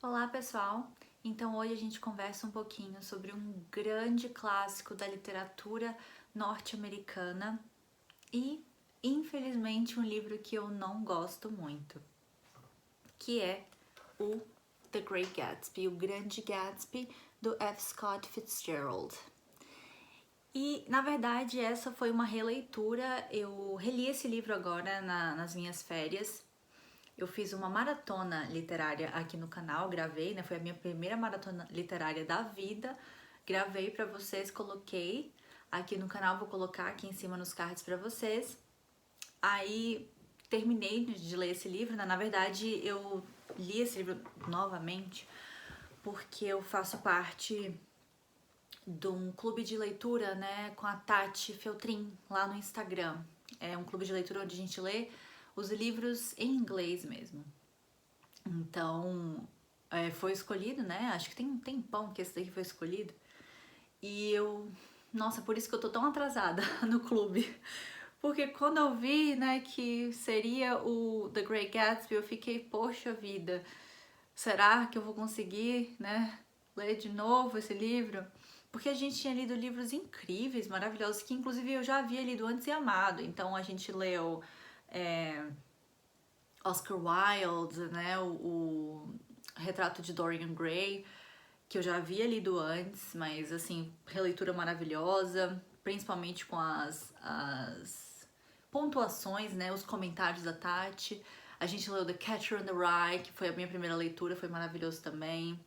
Olá, pessoal! Então hoje a gente conversa um pouquinho sobre um grande clássico da literatura norte-americana e, infelizmente, um livro que eu não gosto muito, que é o The Great Gatsby, o Grande Gatsby, do F. Scott Fitzgerald. E, na verdade, essa foi uma releitura. Eu reli esse livro agora nas minhas férias. Eu fiz uma maratona literária aqui no canal, gravei, né? Foi a minha primeira maratona literária da vida. Gravei pra vocês, coloquei aqui no canal, vou colocar aqui em cima nos cards pra vocês. Aí terminei de ler esse livro, né? Na verdade, eu li esse livro novamente porque eu faço parte de um clube de leitura, né, com a Tati Feltrin lá no Instagram. É um clube de leitura onde a gente lê os livros em inglês mesmo. Então, foi escolhido, né? Acho que tem um tempão que esse daqui foi escolhido. E eu... Nossa, por isso que eu tô tão atrasada no clube. Porque quando eu vi, né, que seria o The Great Gatsby, eu fiquei, poxa vida, será que eu vou conseguir, né, ler de novo esse livro? Porque a gente tinha lido livros incríveis, maravilhosos, que inclusive eu já havia lido antes e amado. Então a gente leu Oscar Wilde, né, o Retrato de Dorian Gray, que eu já havia lido antes, mas assim, releitura maravilhosa, principalmente com as pontuações, né, os comentários da Tati. A gente leu The Catcher in the Rye, que foi a minha primeira leitura, foi maravilhoso também.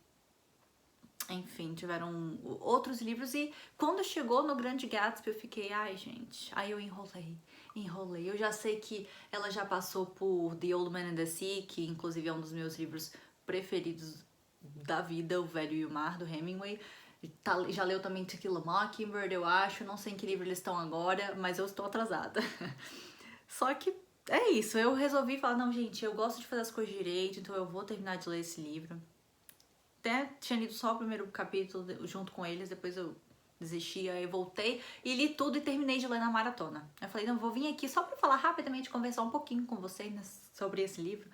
Enfim, tiveram outros livros e quando chegou no Grande Gatsby eu fiquei, ai gente, aí eu enrolei. Eu já sei que ela já passou por The Old Man and the Sea, que inclusive é um dos meus livros preferidos da vida, O Velho e o Mar, do Hemingway. Já leu também To Kill a Mockingbird, eu acho, não sei em que livro eles estão agora, mas eu estou atrasada. Só que é isso, eu resolvi falar, não gente, eu gosto de fazer as coisas direito, então eu vou terminar de ler esse livro. Até tinha lido só o primeiro capítulo junto com eles, depois eu desisti, aí eu voltei e li tudo e terminei de ler na maratona. Eu falei, não, vou vir aqui só pra falar rapidamente, conversar um pouquinho com vocês sobre esse livro.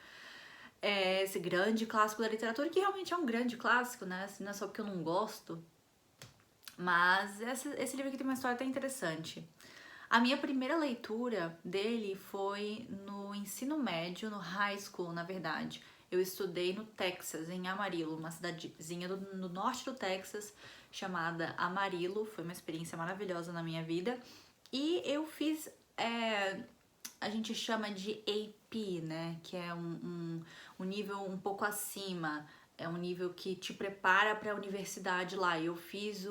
Esse grande clássico da literatura, que realmente é um grande clássico, né? Assim, não é só porque eu não gosto, mas esse livro aqui tem uma história até interessante. A minha primeira leitura dele foi no ensino médio, no high school, na verdade. Eu estudei no Texas, em Amarillo, uma cidadezinha no norte do Texas, chamada Amarillo. Foi uma experiência maravilhosa na minha vida. E eu fiz, a gente chama de AP, né? Que é um nível um pouco acima. É um nível que te prepara para a universidade lá. Eu fiz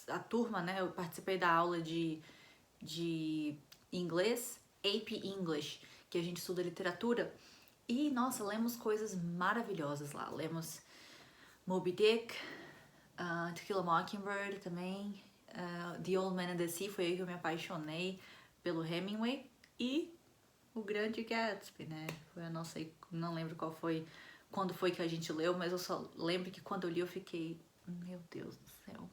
a turma, né? Eu participei da aula de inglês, AP English, que a gente estuda literatura. E, nossa, lemos coisas maravilhosas lá. Lemos Moby Dick, To Kill a Mockingbird também, The Old Man and the Sea, foi aí que eu me apaixonei pelo Hemingway. E o Grande Gatsby, né? Eu não sei, não lembro quando foi que a gente leu, mas eu só lembro que quando eu li eu fiquei, meu Deus do céu,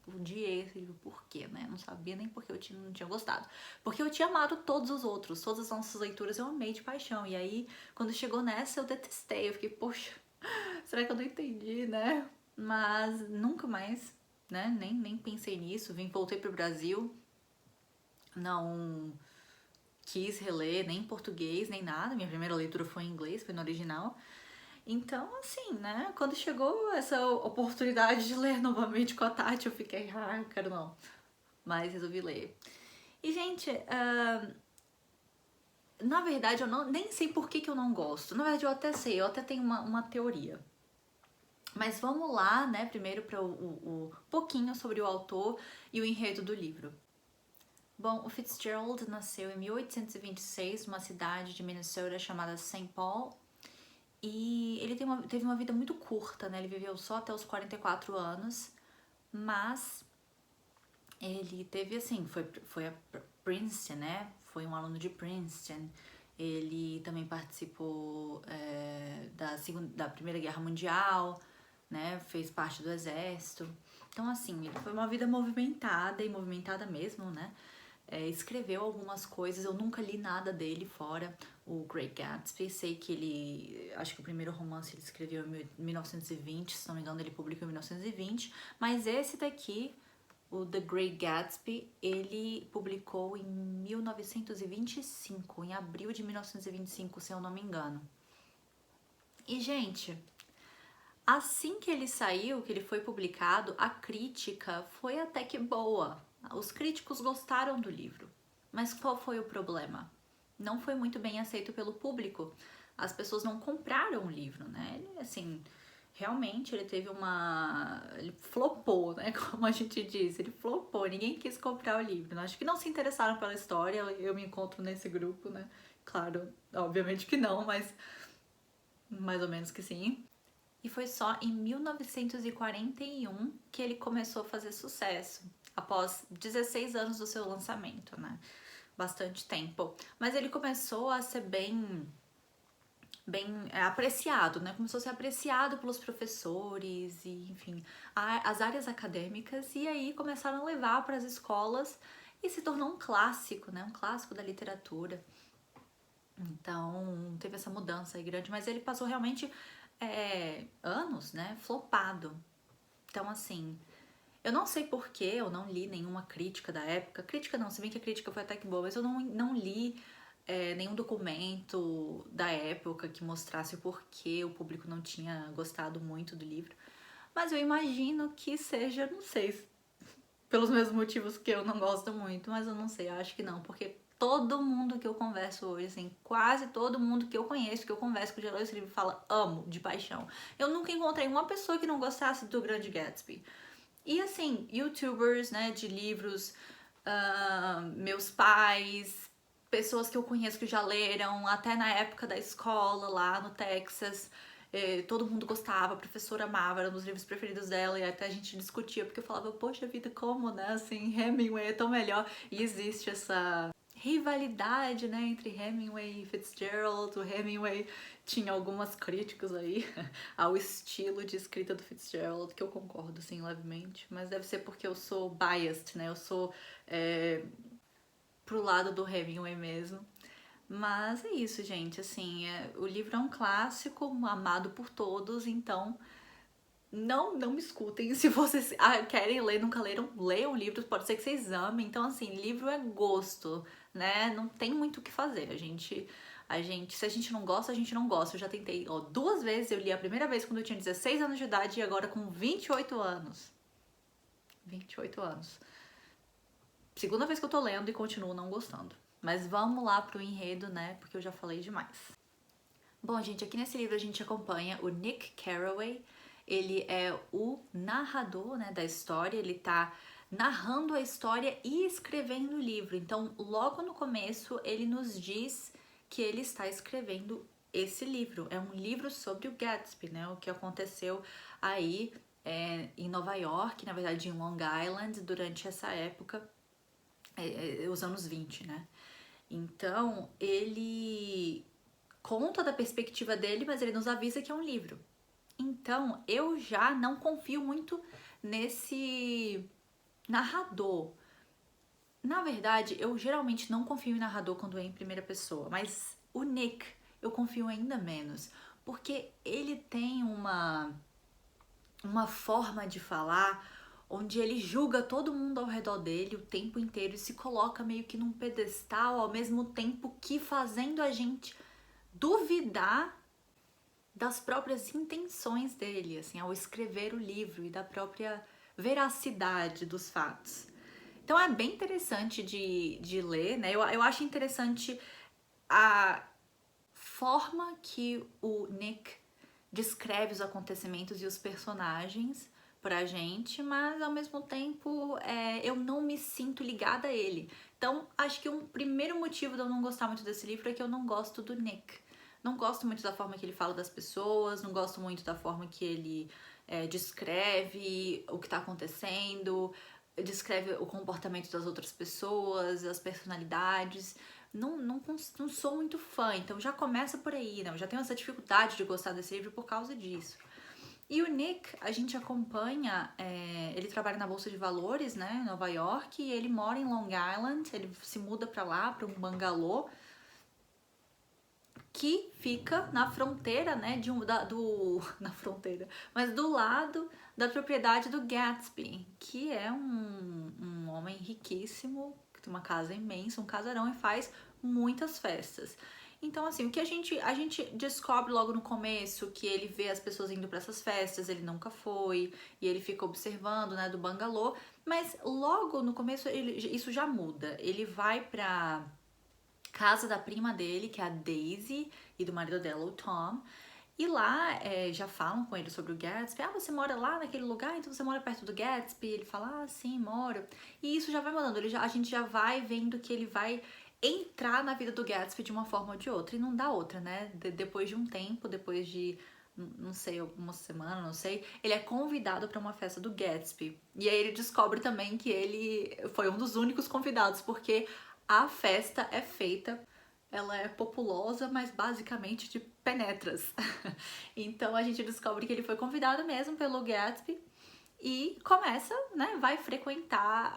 odiei esse livro, por quê, né? Não sabia nem porque eu não tinha gostado. Porque eu tinha amado todos os outros, todas as nossas leituras eu amei de paixão. E aí, quando chegou nessa, eu detestei. Eu fiquei, poxa, será que eu não entendi, né? Mas nunca mais, né? Nem pensei nisso. Voltei pro Brasil, não quis reler nem em português, nem nada. Minha primeira leitura foi em inglês, foi no original. Então, assim, né? Quando chegou essa oportunidade de ler novamente com a Tati, eu fiquei, ah, eu quero não. Mas resolvi ler. E, gente, na verdade, eu nem sei por que eu não gosto. Na verdade, eu até sei, eu até tenho uma teoria. Mas vamos lá, né, primeiro para o pouquinho sobre o autor e o enredo do livro. Bom, o Fitzgerald nasceu em 1826 numa cidade de Minnesota chamada Saint Paul. E ele teve uma vida muito curta, né? Ele viveu só até os 44 anos, mas ele teve, assim, foi a Princeton, né? Foi um aluno de Princeton. Ele também participou da Primeira Guerra Mundial, né? Fez parte do exército. Então, assim, ele foi uma vida movimentada e movimentada mesmo, né? Escreveu algumas coisas, eu nunca li nada dele fora o Great Gatsby. Sei que ele, acho que o primeiro romance ele escreveu em 1920, se não me engano ele publicou em 1920, mas esse daqui, o The Great Gatsby, ele publicou em 1925, em abril de 1925, se eu não me engano. E, gente, assim que ele saiu, que ele foi publicado, a crítica foi até que boa. Os críticos gostaram do livro. Mas qual foi o problema? Não foi muito bem aceito pelo público. As pessoas não compraram o livro, né? Ele, assim, realmente ele teve uma... Ele flopou, né? Como a gente diz. Ele flopou. Ninguém quis comprar o livro. Acho que não se interessaram pela história. Eu me encontro nesse grupo, né? Claro, obviamente que não, mas mais ou menos que sim. E foi só em 1941 que ele começou a fazer sucesso, após 16 anos do seu lançamento, né? Bastante tempo. Mas ele começou a ser bem apreciado, né? Começou a ser apreciado pelos professores e, enfim, as áreas acadêmicas, e aí começaram a levar para as escolas e se tornou um clássico, né? Um clássico da literatura. Então, teve essa mudança aí grande, mas ele passou realmente anos, né, flopado. Então, assim, eu não sei porquê, eu não li nenhuma crítica da época. Crítica não, se bem que a crítica foi até que boa, mas eu não li nenhum documento da época que mostrasse o porquê o público não tinha gostado muito do livro. Mas eu imagino que seja, não sei, pelos mesmos motivos que eu não gosto muito, mas eu não sei, eu acho que não, porque todo mundo que eu converso hoje, assim, quase todo mundo que eu conheço, que eu converso que já leu esse livro, fala amo, de paixão. Eu nunca encontrei uma pessoa que não gostasse do Grande Gatsby. E assim, youtubers, né, de livros, meus pais, pessoas que eu conheço que já leram, até na época da escola lá no Texas, todo mundo gostava, a professora amava, era um dos livros preferidos dela, e até a gente discutia, porque eu falava, poxa vida, como, né, assim, Hemingway é tão melhor, e existe essa rivalidade, né, entre Hemingway e Fitzgerald. O Hemingway tinha algumas críticas aí ao estilo de escrita do Fitzgerald, que eu concordo, sim, levemente, mas deve ser porque eu sou biased, né, eu sou pro lado do Hemingway mesmo. Mas é isso, gente, assim, o livro é um clássico, amado por todos, então não me escutem. Se vocês querem ler, nunca leram, leiam livros, pode ser que vocês amem. Então, assim, livro é gosto, né? Não tem muito o que fazer. Se a gente não gosta, a gente não gosta. Eu já tentei, 2 vezes, eu li a primeira vez quando eu tinha 16 anos de idade e agora com 28 anos. 28 anos. Segunda vez que eu tô lendo e continuo não gostando. Mas vamos lá pro enredo, né? Porque eu já falei demais. Bom, gente, aqui nesse livro a gente acompanha o Nick Carraway. Ele é o narrador, né, da história, ele tá narrando a história e escrevendo o livro. Então, logo no começo, ele nos diz que ele está escrevendo esse livro. É um livro sobre o Gatsby, né, o que aconteceu aí em Nova York, na verdade em Long Island, durante essa época, os anos 20, né. Então, ele conta da perspectiva dele, mas ele nos avisa que é um livro. Então, eu já não confio muito nesse narrador. Na verdade, eu geralmente não confio em narrador quando é em primeira pessoa, mas o Nick eu confio ainda menos, porque ele tem uma forma de falar onde ele julga todo mundo ao redor dele o tempo inteiro e se coloca meio que num pedestal, ao mesmo tempo que fazendo a gente duvidar das próprias intenções dele, assim, ao escrever o livro e da própria veracidade dos fatos. Então é bem interessante de ler, né? Eu acho interessante a forma que o Nick descreve os acontecimentos e os personagens pra gente, mas ao mesmo tempo eu não me sinto ligada a ele. Então acho que um primeiro motivo de eu não gostar muito desse livro é que eu não gosto do Nick. Não gosto muito da forma que ele fala das pessoas, não gosto muito da forma que ele descreve o que tá acontecendo, descreve o comportamento das outras pessoas, as personalidades. Não sou muito fã, então já começa por aí, né? Eu já tenho essa dificuldade de gostar desse livro por causa disso. E o Nick, a gente acompanha, ele trabalha na Bolsa de Valores, né, em Nova York, e ele mora em Long Island, ele se muda pra lá, pra um bangalô, que fica na fronteira, né, na fronteira, mas do lado da propriedade do Gatsby, que é um homem riquíssimo, que tem uma casa imensa, um casarão e faz muitas festas. Então, assim, o que a gente descobre logo no começo, que ele vê as pessoas indo para essas festas, ele nunca foi, e ele fica observando, né, do bangalô, mas logo no começo isso já muda. Ele vai pra casa da prima dele, que é a Daisy, e do marido dela, o Tom, e lá já falam com ele sobre o Gatsby. Ah, você mora lá naquele lugar? Então você mora perto do Gatsby? Ele fala, ah, sim, moro. E isso já vai mudando. A gente já vai vendo que ele vai entrar na vida do Gatsby de uma forma ou de outra. E não dá outra, né? Depois de um tempo, depois de, não sei, uma semana, não sei, ele é convidado para uma festa do Gatsby. E aí ele descobre também que ele foi um dos únicos convidados, porque a festa é feita, ela é populosa, mas basicamente de penetras. Então a gente descobre que ele foi convidado mesmo pelo Gatsby e começa, né, vai frequentar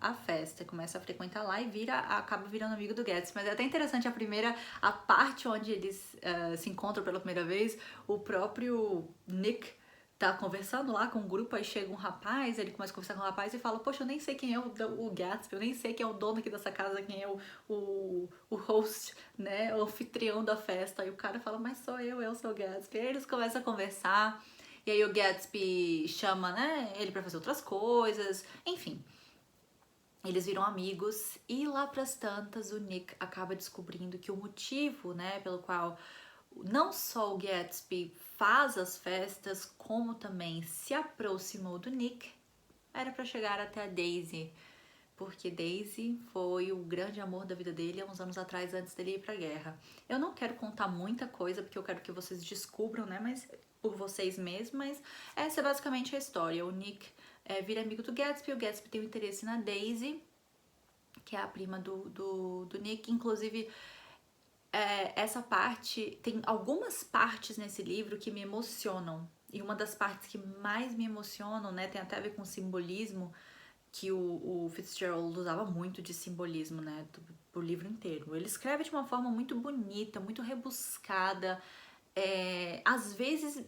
a festa, começa a frequentar lá e acaba virando amigo do Gatsby. Mas é até interessante a parte onde eles se encontram pela primeira vez, o próprio Nick tá conversando lá com um grupo, aí chega um rapaz, ele começa a conversar com o rapaz e fala, poxa, eu nem sei quem é o Gatsby, eu nem sei quem é o dono aqui dessa casa, quem é o host, né, o anfitrião da festa. Aí o cara fala, mas sou eu sou o Gatsby. Aí eles começam a conversar, e aí o Gatsby chama, né, ele pra fazer outras coisas, enfim. Eles viram amigos e lá pras tantas o Nick acaba descobrindo que o motivo, né, pelo qual não só o Gatsby faz as festas, como também se aproximou do Nick, era para chegar até a Daisy, porque Daisy foi o grande amor da vida dele há uns anos atrás, antes dele ir pra guerra. Eu não quero contar muita coisa, porque eu quero que vocês descubram, né, mas por vocês mesmos, mas essa é basicamente a história. O Nick vira amigo do Gatsby, o Gatsby tem um interesse na Daisy, que é a prima do Nick, inclusive essa parte, tem algumas partes nesse livro que me emocionam. E uma das partes que mais me emocionam, né, tem até a ver com simbolismo, que o Fitzgerald usava muito de simbolismo, né, do livro inteiro. Ele escreve de uma forma muito bonita, muito rebuscada. Às vezes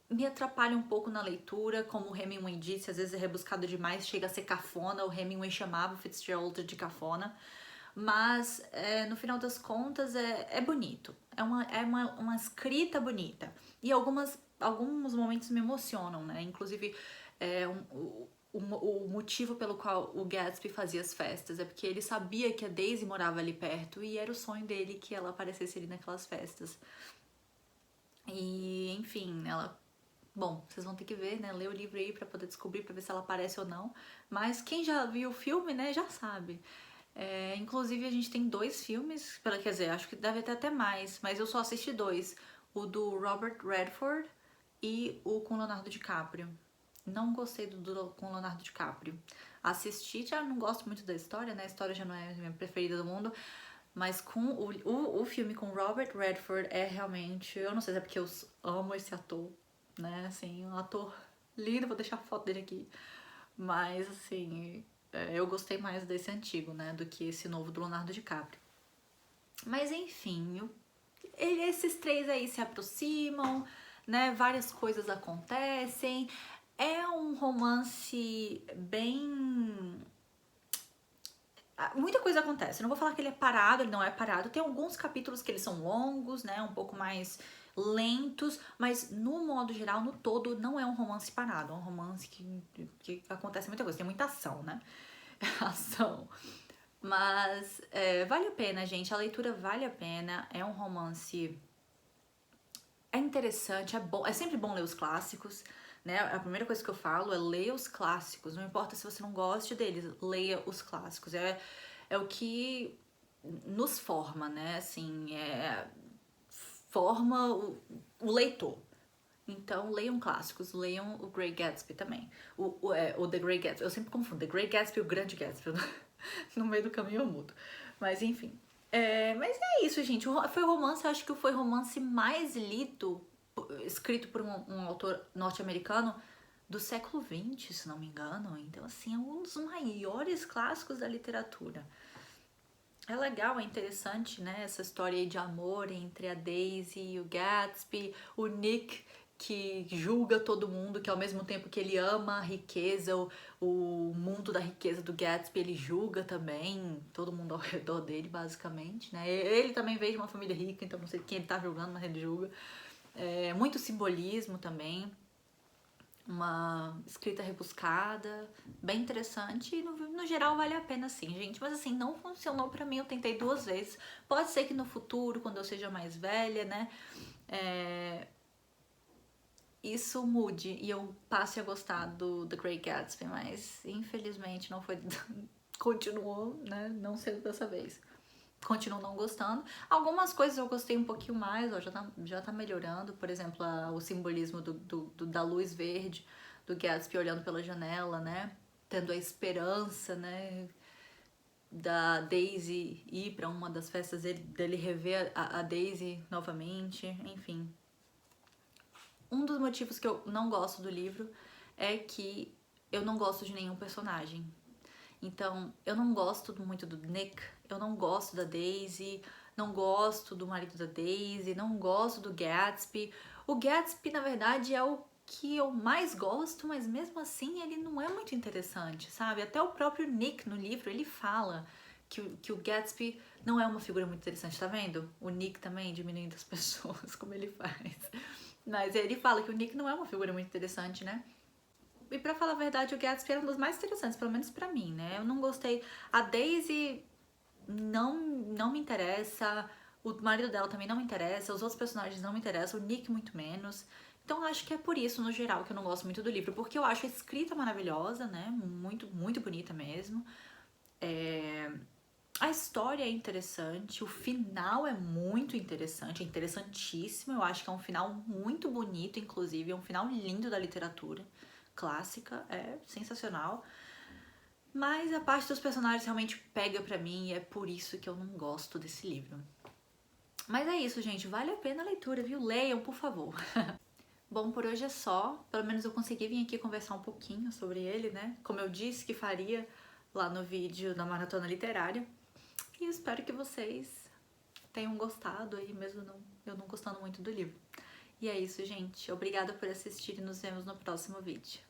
me atrapalha um pouco na leitura, como o Hemingway disse, às vezes é rebuscado demais, chega a ser cafona. O Hemingway chamava o Fitzgerald de cafona. Mas no final das contas é bonito, é uma escrita bonita e alguns momentos me emocionam, né? Inclusive o motivo pelo qual o Gatsby fazia as festas é porque ele sabia que a Daisy morava ali perto e era o sonho dele que ela aparecesse ali naquelas festas. E enfim, bom, vocês vão ter que ver, né? Ler o livro aí pra poder descobrir, pra ver se ela aparece ou não. Mas quem já viu o filme, né, já sabe. Inclusive a gente tem 2 filmes, quer dizer, acho que deve ter até mais, mas eu só assisti 2. O do Robert Redford e o com Leonardo DiCaprio. Não gostei do com Leonardo DiCaprio. Assisti, já não gosto muito da história, né? A história já não é a minha preferida do mundo. Mas com o filme com Robert Redford é realmente... Eu não sei se é porque eu amo esse ator, né? Assim, um ator lindo, vou deixar a foto dele aqui. Mas, assim, eu gostei mais desse antigo, né? Do que esse novo do Leonardo DiCaprio. Mas, enfim, esses 3 aí se aproximam, né? Várias coisas acontecem. É um romance bem... Muita coisa acontece. Eu não vou falar que ele é parado, ele não é parado. Tem alguns capítulos que eles são longos, né? Um pouco mais lentos, mas no modo geral, no todo, não é um romance parado. É um romance que acontece muita coisa. Tem muita ação, né? Ação. Mas vale a pena, gente. A leitura vale a pena. É um romance... É interessante, é bom. É sempre bom ler os clássicos, né? A primeira coisa que eu falo é leia os clássicos. Não importa se você não goste deles, leia os clássicos. É o que nos forma, né? Assim, forma o leitor. Então, leiam clássicos, leiam o Great Gatsby também. O The Great Gatsby, eu sempre confundo The Great Gatsby e o Grande Gatsby. No meio do caminho eu mudo. Mas enfim. Mas é isso, gente. Foi o romance, acho que foi o romance mais lido, escrito por um autor norte-americano do século XX, se não me engano. Então, assim, é um dos maiores clássicos da literatura. É legal, é interessante, né? Essa história aí de amor entre a Daisy e o Gatsby, o Nick que julga todo mundo, que ao mesmo tempo que ele ama a riqueza, o mundo da riqueza do Gatsby, ele julga também todo mundo ao redor dele, basicamente, né? Ele também veio de uma família rica, então não sei quem ele tá julgando, mas ele julga. É, muito simbolismo também, uma escrita rebuscada, bem interessante e no geral vale a pena sim, gente. Mas assim, não funcionou pra mim, eu tentei 2 vezes. Pode ser que no futuro, quando eu seja mais velha, né, isso mude e eu passe a gostar do The Great Gatsby, mas infelizmente não foi, continuou, né, não sendo dessa vez. Continuo não gostando. Algumas coisas eu gostei um pouquinho mais, ó, já tá melhorando. Por exemplo, o simbolismo da luz verde, do Gatsby olhando pela janela, né? Tendo a esperança, né? Da Daisy ir pra uma das festas dele rever a Daisy novamente, enfim. Um dos motivos que eu não gosto do livro é que eu não gosto de nenhum personagem. Então, eu não gosto muito do Nick, eu não gosto da Daisy, não gosto do marido da Daisy, não gosto do Gatsby. O Gatsby, na verdade, é o que eu mais gosto, mas mesmo assim ele não é muito interessante, sabe? Até o próprio Nick no livro, ele fala que o Gatsby não é uma figura muito interessante, tá vendo? O Nick também diminuindo as pessoas, como ele faz. Mas ele fala que o Nick não é uma figura muito interessante, né? E pra falar a verdade, o Gatsby era um dos mais interessantes, pelo menos pra mim, né? Eu não gostei. A Daisy não me interessa. O marido dela também não me interessa. Os outros personagens não me interessam. O Nick muito menos. Então acho que é por isso, no geral, que eu não gosto muito do livro. Porque eu acho a escrita maravilhosa, né? Muito, muito bonita mesmo. A história é interessante. O final é muito interessante. É interessantíssimo. Eu acho que é um final muito bonito, inclusive. É um final lindo da literatura clássica. É sensacional. Mas a parte dos personagens realmente pega pra mim e é por isso que eu não gosto desse livro. Mas é isso, gente. Vale a pena a leitura, viu? Leiam, por favor. Bom, por hoje é só. Pelo menos eu consegui vir aqui conversar um pouquinho sobre ele, né? Como eu disse que faria lá no vídeo da Maratona Literária. E eu espero que vocês tenham gostado aí, mesmo eu não gostando muito do livro. E é isso, gente. Obrigada por assistir e nos vemos no próximo vídeo.